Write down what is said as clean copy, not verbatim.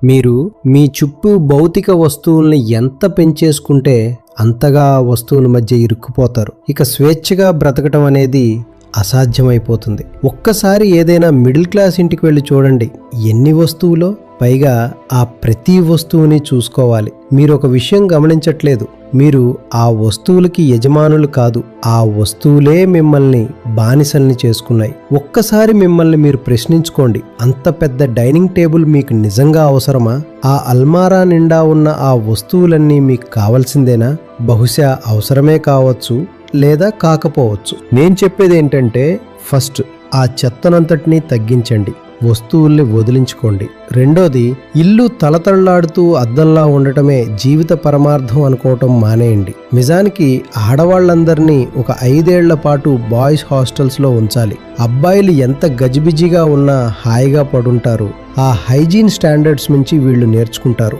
మీరు మీ చుట్టూ భౌతిక వస్తువుల్ని ఎంత పెంచేసుకుంటే అంతగా ఆ వస్తువుల మధ్య ఇరుక్కుపోతారు. ఇక స్వేచ్ఛగా బ్రతకటం అనేది అసాధ్యమైపోతుంది. ఒక్కసారి ఏదైనా మిడిల్ క్లాస్ ఇంటికి వెళ్ళి చూడండి, ఎన్ని వస్తువులో. పైగా ఆ ప్రతి వస్తువుని చూసుకోవాలి. మీరు ఒక విషయం గమనించట్లేదు, మీరు ఆ వస్తువులకి యజమానులు కాదు, ఆ వస్తువులే మిమ్మల్ని బానిసల్ని చేసుకున్నాయి. ఒక్కసారి మిమ్మల్ని మీరు ప్రశ్నించుకోండి, అంత పెద్ద డైనింగ్ టేబుల్ మీకు నిజంగా అవసరమా? ఆ అల్మారా నిండా ఉన్న ఆ వస్తువులన్నీ మీకు కావాల్సిందేనా? బహుశా అవసరమే కావచ్చు, లేదా కాకపోవచ్చు. నేను చెప్పేది ఏంటంటే, ఫస్ట్ ఆ చెత్తనంతటినీ తగ్గించండి, వస్తువుల్ని వదిలించుకోండి. రెండోది, ఇల్లు తలతళ్లాడుతూ అద్దంలా ఉండటమే జీవిత పరమార్థం అనుకోవటం మానేయండి. నిజానికి ఆడవాళ్ళందరినీ ఒక 5 ఏళ్ల పాటు బాయ్స్ హాస్టల్స్లో ఉంచాలి. అబ్బాయిలు ఎంత గజిబిజిగా ఉన్నా హాయిగా పడుంటారు. ఆ హైజీన్ స్టాండర్డ్స్ నుంచి వీళ్ళు నేర్చుకుంటారు.